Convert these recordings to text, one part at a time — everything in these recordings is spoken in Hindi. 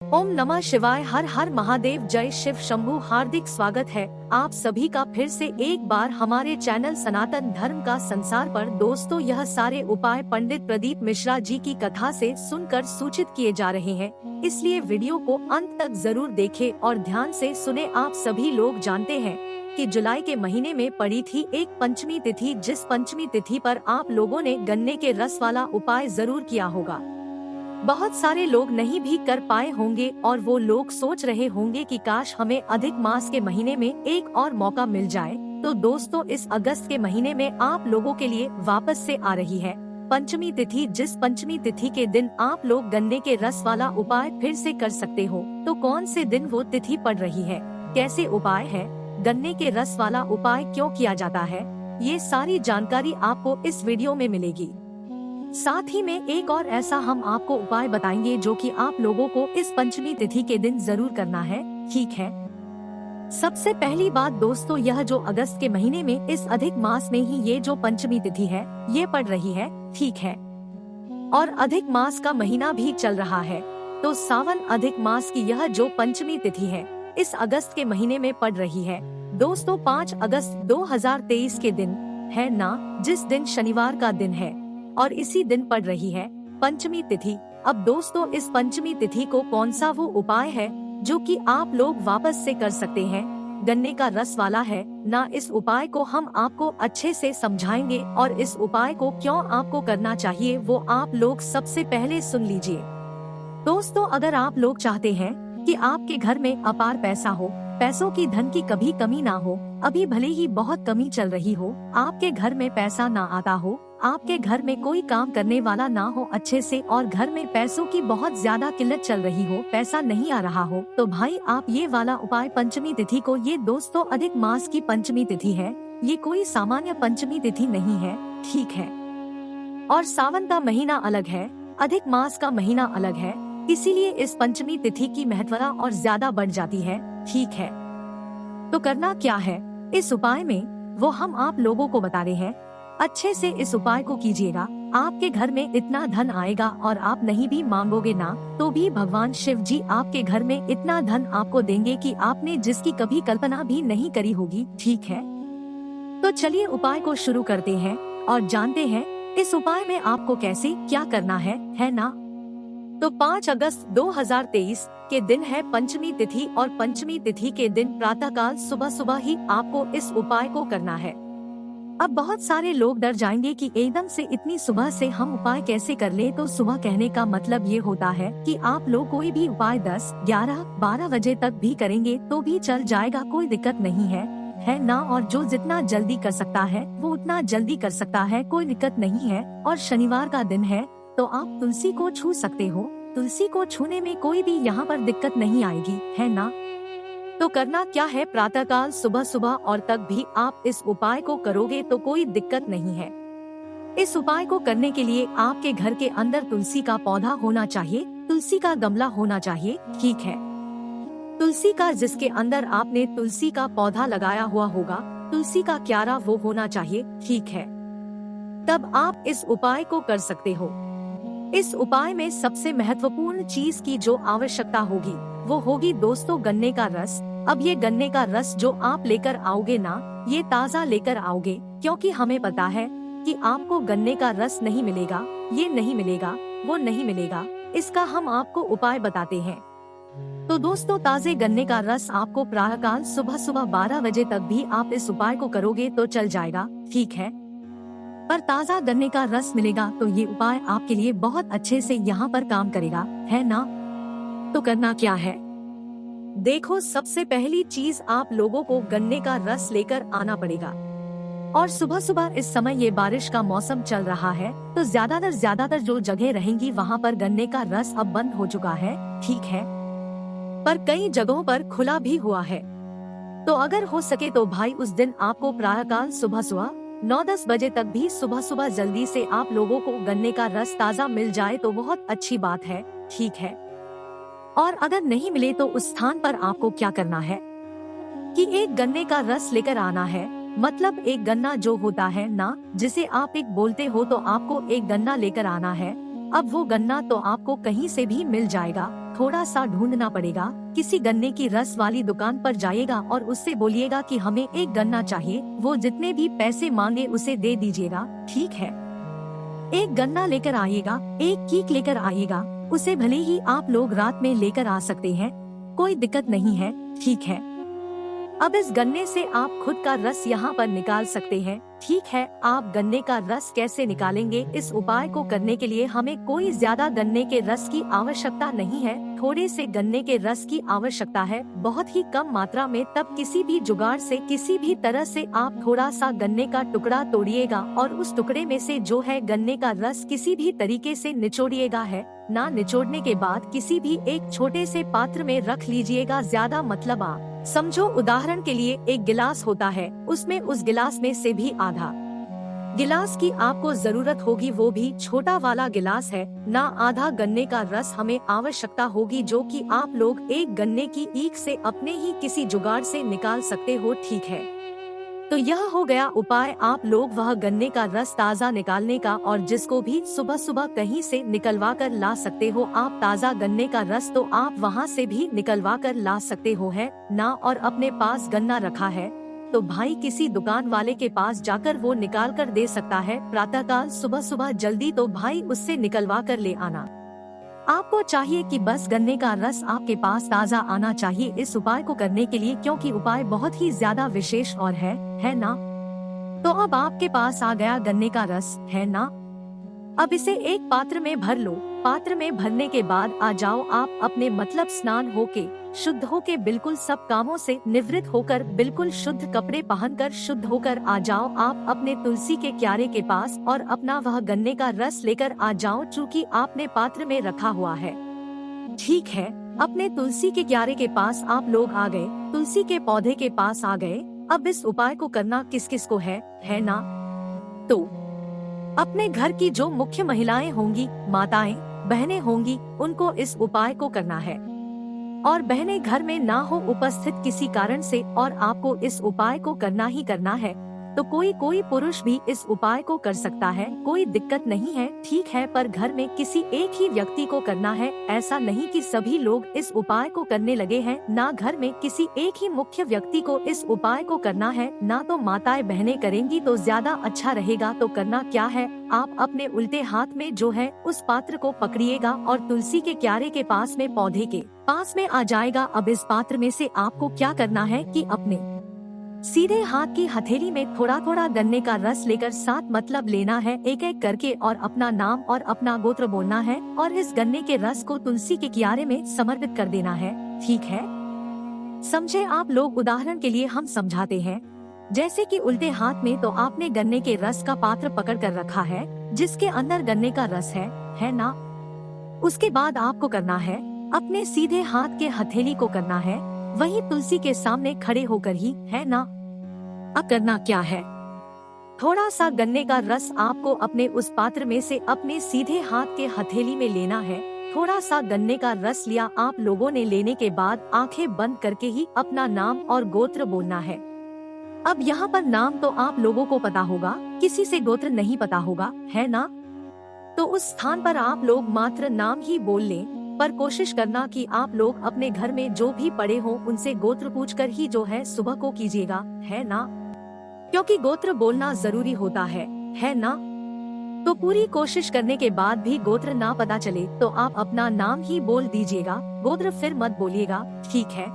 ओम नमः शिवाय। हर हर महादेव। जय शिव शंभू। हार्दिक स्वागत है आप सभी का फिर से एक बार हमारे चैनल सनातन धर्म का संसार पर। दोस्तों, यह सारे उपाय पंडित प्रदीप मिश्रा जी की कथा से सुनकर सूचित किए जा रहे हैं, इसलिए वीडियो को अंत तक जरूर देखें और ध्यान से सुने। आप सभी लोग जानते हैं कि जुलाई के महीने में पड़ी थी एक पंचमी तिथि, जिस पंचमी तिथि पर आप लोगों ने गन्ने के रस वाला उपाय जरूर किया होगा। बहुत सारे लोग नहीं भी कर पाए होंगे और वो लोग सोच रहे होंगे कि काश हमें अधिक मास के महीने में एक और मौका मिल जाए। तो दोस्तों, इस अगस्त के महीने में आप लोगों के लिए वापस से आ रही है पंचमी तिथि, जिस पंचमी तिथि के दिन आप लोग गन्ने के रस वाला उपाय फिर से कर सकते हो। तो कौन से दिन वो तिथि पड़ रही है, कैसे उपाय है, गन्ने के रस वाला उपाय क्यों किया जाता है, ये सारी जानकारी आपको इस वीडियो में मिलेगी। साथ ही में एक और ऐसा हम आपको उपाय बताएंगे जो कि आप लोगों को इस पंचमी तिथि के दिन जरूर करना है। ठीक है, सबसे पहली बात दोस्तों, यह जो अगस्त के महीने में इस अधिक मास में ही ये जो पंचमी तिथि है ये पड़ रही है। ठीक है, और अधिक मास का महीना भी चल रहा है, तो सावन अधिक मास की यह जो पंचमी तिथि है इस अगस्त के महीने में पड़ रही है। दोस्तों, 5 अगस्त 2023 के दिन है ना, जिस दिन शनिवार का दिन है और इसी दिन पड़ रही है पंचमी तिथि। अब दोस्तों, इस पंचमी तिथि को कौन सा वो उपाय है जो कि आप लोग वापस से कर सकते हैं, गन्ने का रस वाला है ना। इस उपाय को हम आपको अच्छे से समझाएंगे और इस उपाय को क्यों आपको करना चाहिए वो आप लोग सबसे पहले सुन लीजिए। दोस्तों, अगर आप लोग चाहते हैं कि आपके घर में अपार पैसा हो, पैसों की धन की कभी कमी ना हो, अभी भले ही बहुत कमी चल रही हो, आपके घर में पैसा ना आता हो, आपके घर में कोई काम करने वाला ना हो अच्छे से, और घर में पैसों की बहुत ज्यादा किल्लत चल रही हो, पैसा नहीं आ रहा हो, तो भाई आप ये वाला उपाय पंचमी तिथि को, ये दोस्तों अधिक मास की पंचमी तिथि है, ये कोई सामान्य पंचमी तिथि नहीं है। ठीक है, और सावन का महीना अलग है, अधिक मास का महीना अलग है, इसीलिए इस पंचमी तिथि की महत्वता और ज्यादा बढ़ जाती है। ठीक है, तो करना क्या है इस उपाय में वो हम आप लोगों को बता रहे हैं। अच्छे से इस उपाय को कीजिएगा, आपके घर में इतना धन आएगा और आप नहीं भी मांगोगे ना तो भी भगवान शिव जी आपके घर में इतना धन आपको देंगे कि आपने जिसकी कभी कल्पना भी नहीं करी होगी। ठीक है, तो चलिए उपाय को शुरू करते हैं और जानते हैं इस उपाय में आपको कैसे क्या करना है ना। तो 5 अगस्त 2023 के दिन है पंचमी तिथि, और पंचमी तिथि के दिन प्रातःकाल सुबह सुबह ही आपको इस उपाय को करना है। अब बहुत सारे लोग डर जाएंगे कि एकदम से इतनी सुबह से हम उपाय कैसे कर ले। तो सुबह कहने का मतलब ये होता है कि आप लोग कोई भी उपाय 10, 11, 12 बजे तक भी करेंगे तो भी चल जाएगा, कोई दिक्कत नहीं है ना। और जो जितना जल्दी कर सकता है वो उतना जल्दी कर सकता है, कोई दिक्कत नहीं है। और शनिवार का दिन है तो आप तुलसी को छू सकते हो, तुलसी को छूने में कोई भी यहाँ पर दिक्कत नहीं आएगी, है ना। तो करना क्या है, प्रातःकाल सुबह सुबह और तक भी आप इस उपाय को करोगे तो कोई दिक्कत नहीं है। इस उपाय को करने के लिए आपके घर के अंदर तुलसी का पौधा होना चाहिए, तुलसी का गमला होना चाहिए। ठीक है, तुलसी का जिसके अंदर आपने तुलसी का पौधा लगाया हुआ होगा, तुलसी का क्यारा वो होना चाहिए। ठीक है, तब आप इस उपाय को कर सकते हो। इस उपाय में सबसे महत्वपूर्ण चीज की जो आवश्यकता होगी वो होगी दोस्तों गन्ने का रस। अब ये गन्ने का रस जो आप लेकर आओगे ना, ये ताज़ा लेकर आओगे, क्योंकि हमें पता है कि आपको गन्ने का रस नहीं मिलेगा, ये नहीं मिलेगा, वो नहीं मिलेगा, इसका हम आपको उपाय बताते हैं। तो दोस्तों, ताज़े गन्ने का रस आपको प्रातःकाल सुबह सुबह 12 बजे तक भी आप इस उपाय को करोगे तो चल जाएगा। ठीक है, पर ताज़ा गन्ने का रस मिलेगा तो ये उपाय आपके लिए बहुत अच्छे से यहाँ पर काम करेगा, है ना। तो करना क्या है, देखो, सबसे पहली चीज आप लोगों को गन्ने का रस लेकर आना पड़ेगा। और सुबह सुबह इस समय ये बारिश का मौसम चल रहा है तो ज्यादातर जो जगह रहेंगी वहाँ पर गन्ने का रस अब बंद हो चुका है। ठीक है, पर कई जगहों पर खुला भी हुआ है। तो अगर हो सके तो भाई उस दिन आपको प्रातःकाल सुबह सुबह 9-10 बजे तक भी सुबह सुबह जल्दी से आप लोगों को गन्ने का रस ताज़ा मिल जाए तो बहुत अच्छी बात है। ठीक है, और अगर नहीं मिले तो उस स्थान पर आपको क्या करना है कि एक गन्ने का रस लेकर आना है। मतलब एक गन्ना जो होता है ना, जिसे आप एक बोलते हो, तो आपको एक गन्ना लेकर आना है। अब वो गन्ना तो आपको कहीं से भी मिल जाएगा, थोड़ा सा ढूंढना पड़ेगा। किसी गन्ने की रस वाली दुकान पर जाइएगा और उससे बोलिएगा कि हमें एक गन्ना चाहिए। वो जितने भी पैसे मांगे उसे दे दीजिएगा, ठीक है। एक गन्ना लेकर आइएगा, एक कीक लेकर आइएगा। उसे भले ही आप लोग रात में लेकर आ सकते हैं, कोई दिक्कत नहीं है, ठीक है। अब इस गन्ने से आप खुद का रस यहाँ पर निकाल सकते हैं, ठीक है। आप गन्ने का रस कैसे निकालेंगे? इस उपाय को करने के लिए हमें कोई ज्यादा गन्ने के रस की आवश्यकता नहीं है, थोड़े से गन्ने के रस की आवश्यकता है, बहुत ही कम मात्रा में। तब किसी भी जुगाड़ से, किसी भी तरह से आप थोड़ा सा गन्ने का टुकड़ा तोड़िएगा और उस टुकड़े में से जो है गन्ने का रस किसी भी तरीके से निचोड़िएगा है ना। निचोड़ने के बाद किसी भी एक छोटे से पात्र में रख लीजिएगा। ज्यादा मतलब आप समझो, उदाहरण के लिए एक गिलास होता है, उसमें उस गिलास में से भी आधा गिलास की आपको जरूरत होगी, वो भी छोटा वाला गिलास है ना। आधा गन्ने का रस हमें आवश्यकता होगी, जो कि आप लोग एक गन्ने की ईख से अपने ही किसी जुगाड़ से निकाल सकते हो, ठीक है। तो यह हो गया उपाय। आप लोग वह गन्ने का रस ताज़ा निकालने का, और जिसको भी सुबह सुबह कहीं से निकलवा कर ला सकते हो आप ताज़ा गन्ने का रस, तो आप वहां से भी निकलवा कर ला सकते हो, है ना। और अपने पास गन्ना रखा है तो भाई किसी दुकान वाले के पास जाकर वो निकाल कर दे सकता है प्रातःकाल, सुबह सुबह जल्दी, तो भाई उससे निकलवा कर ले आना। आपको चाहिए कि बस गन्ने का रस आपके पास ताज़ा आना चाहिए इस उपाय को करने के लिए, क्योंकि उपाय बहुत ही ज्यादा विशेष और है ना। तो अब आपके पास आ गया गन्ने का रस, है ना। अब इसे एक पात्र में भर लो। पात्र में भरने के बाद आ जाओ आप अपने मतलब स्नान होके, शुद्ध होके, बिल्कुल सब कामों से निवृत्त होकर, बिल्कुल शुद्ध कपड़े पहनकर शुद्ध होकर आ जाओ आप अपने तुलसी के क्यारे के पास और अपना वह गन्ने का रस लेकर आ जाओ, चूँकि आपने पात्र में रखा हुआ है, ठीक है। अपने तुलसी के क्यारे के पास आप लोग आ गए, तुलसी के पौधे के पास आ गए। अब इस उपाय को करना किस किस को है ना। तो अपने घर की जो मुख्य महिलाएं होंगी, माताएं, बहनें होंगी, उनको इस उपाय को करना है। और बहनें घर में ना हो उपस्थित किसी कारण से और आपको इस उपाय को करना ही करना है, तो कोई पुरुष भी इस उपाय को कर सकता है, कोई दिक्कत नहीं है, ठीक है। पर घर में किसी एक ही व्यक्ति को करना है, ऐसा नहीं कि सभी लोग इस उपाय को करने लगे हैं ना। घर में किसी एक ही मुख्य व्यक्ति को इस उपाय को करना है ना, तो माताएं बहनें करेंगी तो ज्यादा अच्छा रहेगा। तो करना क्या है, आप अपने उल्टे हाथ में जो है उस पात्र को पकड़िएगा और तुलसी के क्यारे के पास में, पौधे के पास में आ जाएगा। अब इस पात्र में से आपको क्या करना है कि अपने सीधे हाथ की हथेली में थोड़ा थोड़ा गन्ने का रस लेकर साथ मतलब लेना है एक एक करके, और अपना नाम और अपना गोत्र बोलना है और इस गन्ने के रस को तुलसी के क्यारे में समर्पित कर देना है, ठीक है। समझे आप लोग? उदाहरण के लिए हम समझाते हैं, जैसे कि उल्टे हाथ में तो आपने गन्ने के रस का पात्र पकड़ कर रखा है जिसके अंदर गन्ने का रस है ना। उसके बाद आपको करना है अपने सीधे हाथ के हथेली को करना है वही तुलसी के सामने खड़े होकर ही, है ना। अब करना क्या है, थोड़ा सा गन्ने का रस आपको अपने उस पात्र में से अपने सीधे हाथ के हथेली में लेना है। थोड़ा सा गन्ने का रस लिया आप लोगों ने, लेने के बाद आंखें बंद करके ही अपना नाम और गोत्र बोलना है। अब यहाँ पर नाम तो आप लोगों को पता होगा, किसी से गोत्र नहीं पता होगा, है ना। तो उस स्थान पर आप लोग मात्र नाम ही बोल लें, पर कोशिश करना कि आप लोग अपने घर में जो भी पड़े हो उनसे गोत्र पूछकर ही जो है सुबह को कीजिएगा, है ना, क्योंकि गोत्र बोलना जरूरी होता है ना। तो पूरी कोशिश करने के बाद भी गोत्र ना पता चले तो आप अपना नाम ही बोल दीजिएगा, गोत्र फिर मत बोलिएगा, ठीक है।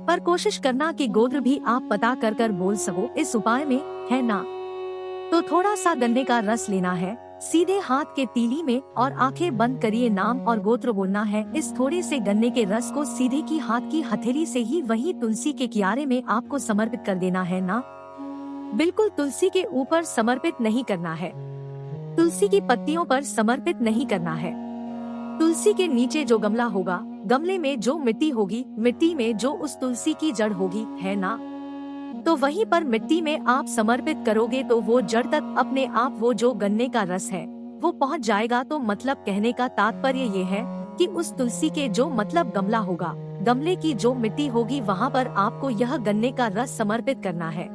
पर कोशिश करना कि गोत्र भी आप पता कर कर बोल सको इस उपाय में, है ना। तो थोड़ा सा गन्ने का रस लेना है सीधे हाथ के तीली में और आंखें बंद करिए, नाम और गोत्र बोलना है। इस थोड़े से गन्ने के रस को सीधे की हाथ की हथेली से ही वही तुलसी के क्यारे में आपको समर्पित कर देना है ना। बिल्कुल तुलसी के ऊपर समर्पित नहीं करना है, तुलसी की पत्तियों पर समर्पित नहीं करना है। तुलसी के नीचे जो गमला होगा, गमले में जो मिट्टी होगी, मिट्टी में जो उस तुलसी की जड़ होगी, है ना, तो वहीं पर मिट्टी में आप समर्पित करोगे तो वो जड़ तक अपने आप वो जो गन्ने का रस है वो पहुंच जाएगा। तो मतलब कहने का तात्पर्य ये है कि उस तुलसी के जो मतलब गमला होगा, गमले की जो मिट्टी होगी, वहाँ पर आपको यह गन्ने का रस समर्पित करना है।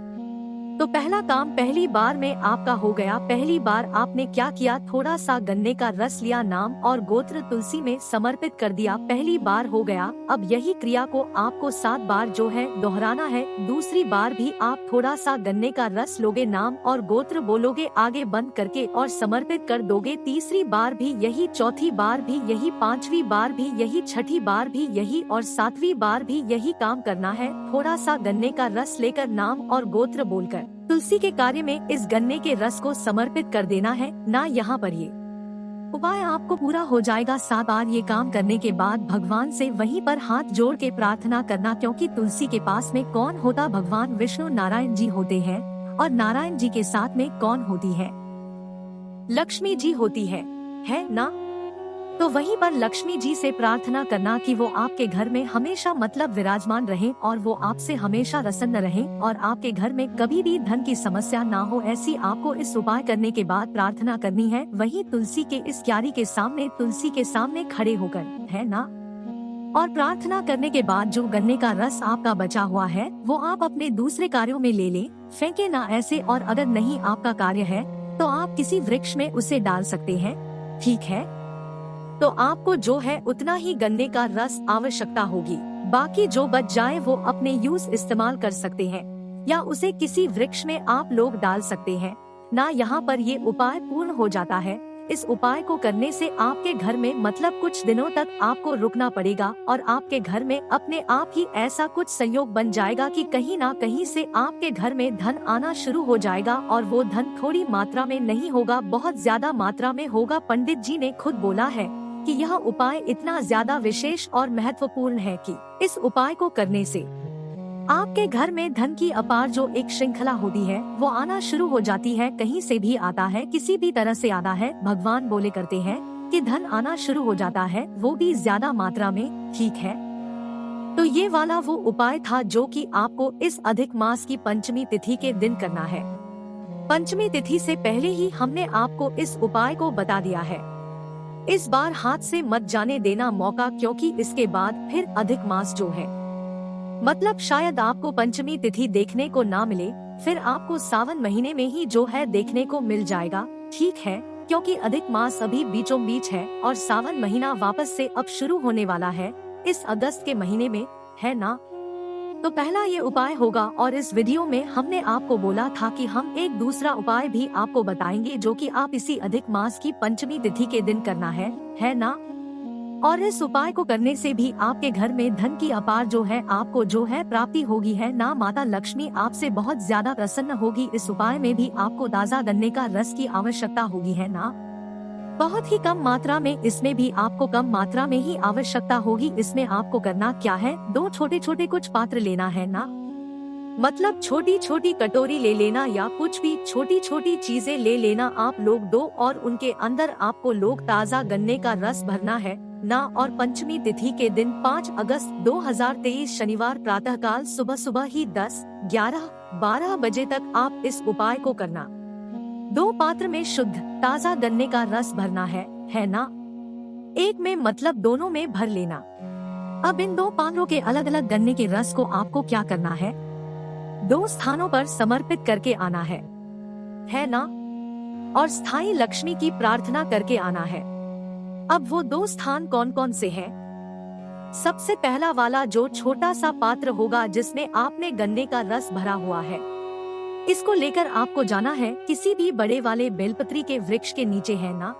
तो पहला काम पहली बार में आपका हो गया। पहली बार आपने क्या किया, थोड़ा सा गन्ने का रस लिया, नाम और गोत्र तुलसी में समर्पित कर दिया। पहली बार हो गया। अब यही क्रिया को आपको 7 बार जो है दोहराना है। दूसरी बार भी आप थोड़ा सा गन्ने का रस लोगे, नाम और गोत्र बोलोगे, आगे बंद करके और समर्पित कर दोगे। तीसरी बार भी यही, चौथी बार भी यही, पांचवी बार भी यही, छठी बार भी यही और 7वीं बार भी यही काम करना है। थोड़ा सा गन्ने का रस लेकर नाम और गोत्र बोलकर तुलसी के कार्य में इस गन्ने के रस को समर्पित कर देना है ना। यहाँ पर ये उपाय आपको पूरा हो जाएगा 7 बार। ये काम करने के बाद भगवान से वहीं पर हाथ जोड़ के प्रार्थना करना, क्योंकि तुलसी के पास में कौन होता, भगवान विष्णु नारायण जी होते हैं। और नारायण जी के साथ में कौन होती है, लक्ष्मी जी होती है ना। तो वहीं पर लक्ष्मी जी से प्रार्थना करना कि वो आपके घर में हमेशा मतलब विराजमान रहे और वो आपसे हमेशा प्रसन्न रहे और आपके घर में कभी भी धन की समस्या ना हो। ऐसी आपको इस उपाय करने के बाद प्रार्थना करनी है। वहीं तुलसी के इस क्यारी के सामने, तुलसी के सामने खड़े होकर, है ना। और प्रार्थना करने के बाद जो गन्ने का रस आपका बचा हुआ है वो आप अपने दूसरे कार्यों में ले लें, फेंके ना ऐसे। और अगर नहीं आपका कार्य है तो आप किसी वृक्ष में उसे डाल सकते हैं, ठीक है। तो आपको जो है उतना ही गन्ने का रस आवश्यकता होगी, बाकी जो बच जाए वो अपने यूज इस्तेमाल कर सकते हैं या उसे किसी वृक्ष में आप लोग डाल सकते हैं ना। यहाँ पर ये उपाय पूर्ण हो जाता है। इस उपाय को करने से आपके घर में मतलब कुछ दिनों तक आपको रुकना पड़ेगा और आपके घर में अपने आप ही ऐसा कुछ संयोग बन जाएगा कि कहीं ना कहीं से आपके घर में धन आना शुरू हो जाएगा। और वो धन थोड़ी मात्रा में नहीं होगा, बहुत ज्यादा मात्रा में होगा। पंडित जी ने खुद बोला है कि यह उपाय इतना ज्यादा विशेष और महत्वपूर्ण है कि इस उपाय को करने से आपके घर में धन की अपार जो एक श्रृंखला होती है वो आना शुरू हो जाती है। कहीं से भी आता है, किसी भी तरह से आता है, भगवान बोले करते हैं कि धन आना शुरू हो जाता है, वो भी ज्यादा मात्रा में, ठीक है। तो ये वाला वो उपाय था जो कि आपको इस अधिक मास की पंचमी तिथि के दिन करना है। पंचमी तिथि से पहले ही हमने आपको इस उपाय को बता दिया है। इस बार हाथ से मत जाने देना मौका, क्योंकि इसके बाद फिर अधिक मास जो है मतलब शायद आपको पंचमी तिथि देखने को ना मिले, फिर आपको सावन महीने में ही जो है देखने को मिल जाएगा, ठीक है। क्योंकि अधिक मास अभी बीचों बीच है और सावन महीना वापस से अब शुरू होने वाला है इस अगस्त के महीने में, है ना। तो पहला ये उपाय होगा और इस वीडियो में हमने आपको बोला था कि हम एक दूसरा उपाय भी आपको बताएंगे जो कि आप इसी अधिक मास की पंचमी तिथि के दिन करना है ना। और इस उपाय को करने से भी आपके घर में धन की अपार जो है आपको जो है प्राप्ति होगी, है ना। माता लक्ष्मी आपसे बहुत ज्यादा प्रसन्न होगी। इस उपाय में भी आपको ताजा गन्ने का रस की आवश्यकता होगी, है ना। बहुत ही कम मात्रा में, इसमें भी आपको कम मात्रा में ही आवश्यकता होगी। इसमें आपको करना क्या है, 2 छोटे छोटे कुछ पात्र लेना है ना, मतलब छोटी छोटी कटोरी ले लेना या कुछ भी छोटी छोटी चीजें ले लेना आप लोग 2 और उनके अंदर आपको लोग ताजा गन्ने का रस भरना है ना। और पंचमी तिथि के दिन 5 अगस्त 2023 शनिवार प्रातःकाल सुबह सुबह ही 10, 11, 12 बजे तक आप इस उपाय को करना। 2 पात्र में शुद्ध ताजा गन्ने का रस भरना है ना। एक में मतलब दोनों में भर लेना। अब इन 2 पात्रों के अलग अलग गन्ने के रस को आपको क्या करना है, 2 स्थानों पर समर्पित करके आना है ना। और स्थायी लक्ष्मी की प्रार्थना करके आना है। अब वो 2 स्थान कौन कौन से हैं? सबसे पहला वाला जो छोटा सा पात्र होगा जिसमें आपने गन्ने का रस भरा हुआ है, इसको लेकर आपको जाना है किसी भी बड़े वाले बेलपत्री के वृक्ष के नीचे, है ना।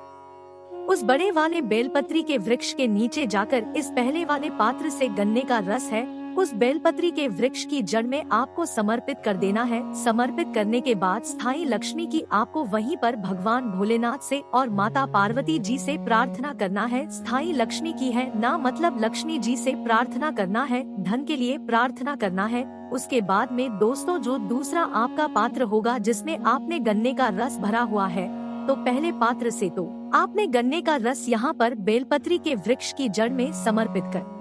उस बड़े वाले बेलपत्री के वृक्ष के नीचे जाकर इस पहले वाले पात्र से गन्ने का रस है उस बेलपत्री के वृक्ष की जड़ में आपको समर्पित कर देना है। समर्पित करने के बाद स्थायी लक्ष्मी की आपको वहीं पर भगवान भोलेनाथ से और माता पार्वती जी से प्रार्थना करना है। स्थायी लक्ष्मी की है ना, मतलब लक्ष्मी जी से प्रार्थना करना है, धन के लिए प्रार्थना करना है। उसके बाद में दोस्तों जो दूसरा आपका पात्र होगा जिसमें आपने गन्ने का रस भरा हुआ है, तो पहले पात्र से तो आपने गन्ने का रस यहाँ पर बेलपत्री के वृक्ष की जड़ में समर्पित कर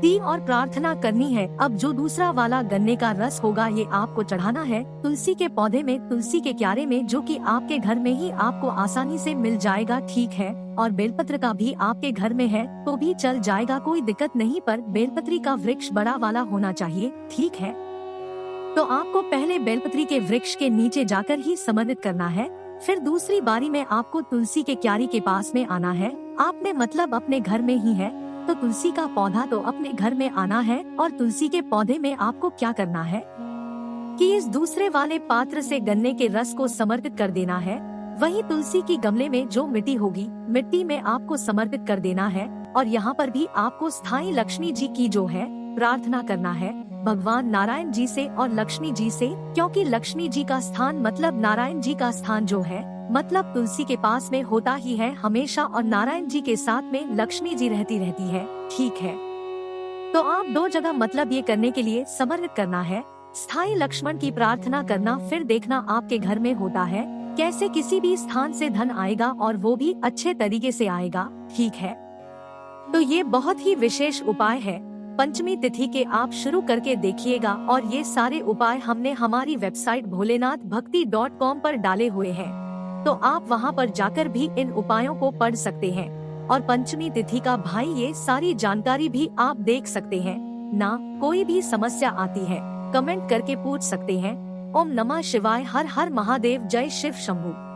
दी और प्रार्थना करनी है। अब जो दूसरा वाला गन्ने का रस होगा ये आपको चढ़ाना है तुलसी के पौधे में, तुलसी के क्यारे में, जो कि आपके घर में ही आपको आसानी से मिल जाएगा, ठीक है। और बेलपत्र का भी आपके घर में है तो भी चल जाएगा, कोई दिक्कत नहीं, पर बेलपत्री का वृक्ष बड़ा वाला होना चाहिए, ठीक है। तो आपको पहले बेलपत्री के वृक्ष के नीचे जाकर ही समर्पित करना है। फिर दूसरी बारी में आपको तुलसी के क्यारी के पास में आना है। आपने मतलब अपने घर में ही है तो तुलसी का पौधा तो अपने घर में आना है, और तुलसी के पौधे में आपको क्या करना है कि इस दूसरे वाले पात्र से गन्ने के रस को समर्पित कर देना है। वही तुलसी की गमले में जो मिट्टी होगी, मिट्टी में आपको समर्पित कर देना है। और यहाँ पर भी आपको स्थायी लक्ष्मी जी की जो है प्रार्थना करना है, भगवान नारायण जी से और लक्ष्मी जी से, क्योंकि लक्ष्मी जी का स्थान मतलब नारायण जी का स्थान जो है मतलब तुलसी के पास में होता ही है हमेशा, और नारायण जी के साथ में लक्ष्मी जी रहती है। ठीक है, तो आप 2 जगह मतलब ये करने के लिए समर्पित करना है, स्थायी लक्ष्मण की प्रार्थना करना। फिर देखना आपके घर में होता है कैसे किसी भी स्थान से धन आएगा, और वो भी अच्छे तरीके से आएगा। ठीक है, तो ये बहुत ही विशेष उपाय है। पंचमी तिथि के आप शुरू करके देखिएगा, और ये सारे उपाय हमने हमारी वेबसाइट भोलेनाथभक्ति.com पर डाले हुए हैं, तो आप वहां पर जाकर भी इन उपायों को पढ़ सकते हैं। और पंचमी तिथि का भाई ये सारी जानकारी भी आप देख सकते हैं ना। कोई भी समस्या आती है कमेंट करके पूछ सकते हैं। ओम नमः शिवाय, हर हर महादेव, जय शिव शंभू।